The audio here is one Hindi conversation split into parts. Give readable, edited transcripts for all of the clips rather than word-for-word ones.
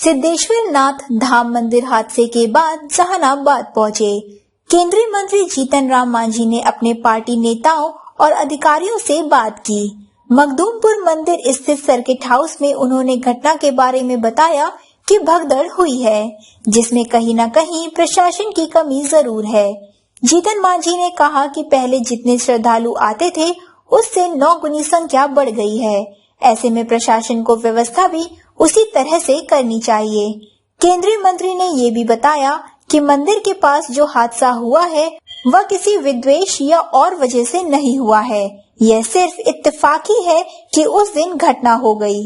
सिद्धेश्वर नाथ धाम मंदिर हादसे के बाद जहानाबाद पहुंचे। केंद्रीय मंत्री जीतन राम मांझी ने अपने पार्टी नेताओं और अधिकारियों से बात की। मखदूमपुर मंदिर स्थित सर्किट हाउस में उन्होंने घटना के बारे में बताया कि भगदड़ हुई है, जिसमें कहीं न कहीं प्रशासन की कमी जरूर है। जीतन मांझी ने कहा कि पहले जितने श्रद्धालु आते थे उससे 9 गुनी संख्या बढ़ गई है। ऐसे में प्रशासन को व्यवस्था भी उसी तरह से करनी चाहिए। केंद्रीय मंत्री ने ये भी बताया कि मंदिर के पास जो हादसा हुआ है वह किसी विद्वेष या और वजह से नहीं हुआ है। यह सिर्फ इत्तेफाकी है कि उस दिन घटना हो गई।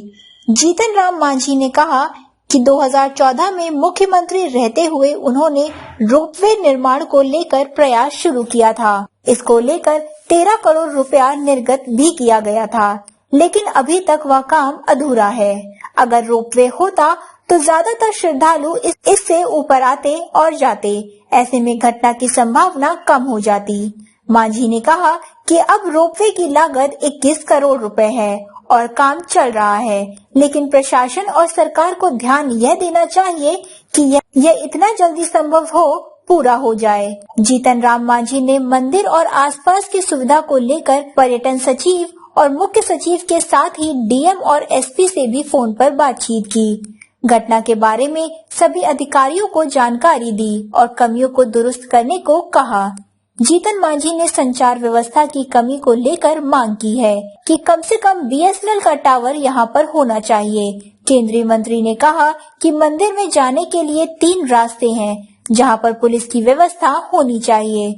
जीतन राम मांझी ने कहा कि 2014 में मुख्यमंत्री रहते हुए उन्होंने रोपवे निर्माण को लेकर प्रयास शुरू किया था। इसको लेकर 13 करोड़ रुपया निर्गत भी किया गया था, लेकिन अभी तक वह काम अधूरा है। अगर रोपवे होता तो ज्यादातर श्रद्धालु इससे ऊपर आते और जाते। ऐसे में घटना की संभावना कम हो जाती। मांझी ने कहा कि अब रोपवे की लागत 21 करोड़ रुपए है और काम चल रहा है, लेकिन प्रशासन और सरकार को ध्यान यह देना चाहिए कि यह इतना जल्दी संभव हो पूरा हो जाए। जीतन राम मांझी ने मंदिर और आसपास की सुविधा को लेकर पर्यटन सचिव और मुख्य सचिव के साथ ही डीएम और एसपी से भी फोन पर बातचीत की। घटना के बारे में सभी अधिकारियों को जानकारी दी और कमियों को दुरुस्त करने को कहा। जीतन मांझी ने संचार व्यवस्था की कमी को लेकर मांग की है कि कम से कम बीएसएनएल का टावर यहां पर होना चाहिए। केंद्रीय मंत्री ने कहा कि मंदिर में जाने के लिए 3 रास्ते हैं, जहां पर पुलिस की व्यवस्था होनी चाहिए।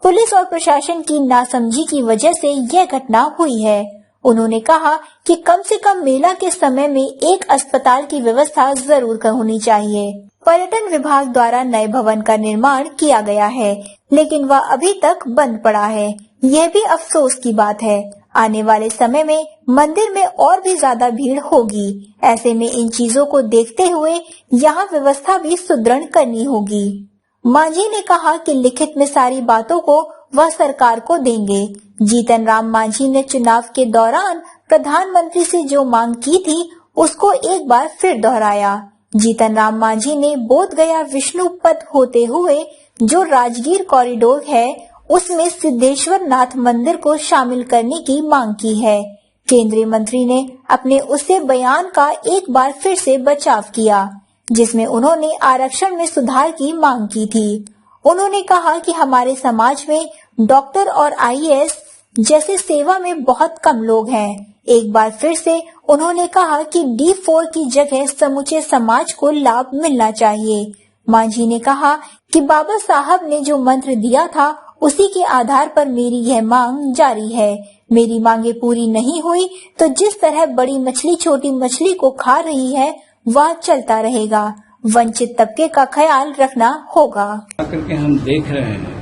पुलिस और प्रशासन की नासमझी की वजह से यह घटना हुई है। उन्होंने कहा कि कम से कम मेला के समय में एक अस्पताल की व्यवस्था जरूर होनी चाहिए। पर्यटन विभाग द्वारा नए भवन का निर्माण किया गया है, लेकिन वह अभी तक बंद पड़ा है। यह भी अफसोस की बात है। आने वाले समय में मंदिर में और भी ज्यादा भीड़ होगी। ऐसे में इन चीजों को देखते हुए यहाँ व्यवस्था भी सुदृढ़ करनी होगी। मांझी ने कहा कि लिखित में सारी बातों को वह सरकार को देंगे। जीतन राम मांझी ने चुनाव के दौरान प्रधानमंत्री से जो मांग की थी उसको एक बार फिर दोहराया। जीतन राम मांझी ने बोध गया विष्णु पथ होते हुए जो राजगीर कॉरिडोर है उसमें सिद्धेश्वर नाथ मंदिर को शामिल करने की मांग की है। केंद्रीय मंत्री ने अपने उसे बयान का एक बार फिर से बचाव किया, जिसमें उन्होंने आरक्षण में सुधार की मांग की थी। उन्होंने कहा कि हमारे समाज में डॉक्टर और आईएएस जैसे सेवा में बहुत कम लोग हैं। एक बार फिर से उन्होंने कहा कि D4 की जगह समूचे समाज को लाभ मिलना चाहिए। मांझी ने कहा कि बाबा साहब ने जो मंत्र दिया था उसी के आधार पर मेरी यह मांग जारी है। मेरी मांगे पूरी नहीं हुई तो जिस तरह बड़ी मछली छोटी मछली को खा रही है वह चलता रहेगा। वंचित तबके का ख्याल रखना होगा। करके हम देख रहे हैं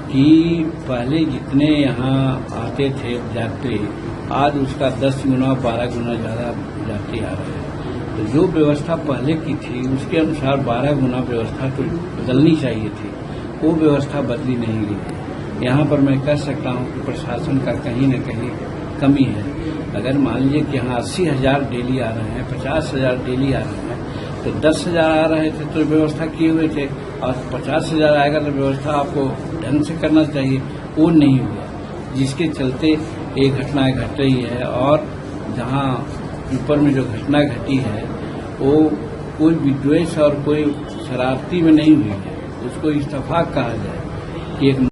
कि पहले जितने यहाँ आते थे यात्री, आज उसका 10 गुना 12 गुना ज्यादा यात्री आ रहे हैं। तो जो व्यवस्था पहले की थी उसके अनुसार 12 गुना व्यवस्था तो बदलनी चाहिए थी, वो व्यवस्था बदली नहीं गई। यहाँ पर मैं कह सकता हूँ कि प्रशासन का कहीं न कहीं कमी है। अगर मान लीजिए कि यहाँ 80,000 डेली आ रहे हैं, 50,000 डेली आ रहे हैं, तो 10,000 आ रहे थे तो व्यवस्था किए हुए थे, और 50,000 आएगा तो व्यवस्था आपको ढंग से करना चाहिए, वो नहीं हुआ, जिसके चलते ये घटनाएं घट रही है। और जहाँ ऊपर में जो घटना घटी है वो कोई विद्वेष और कोई शरारती में नहीं हुई है, उसको इत्तेफाक कहा जाए कि एक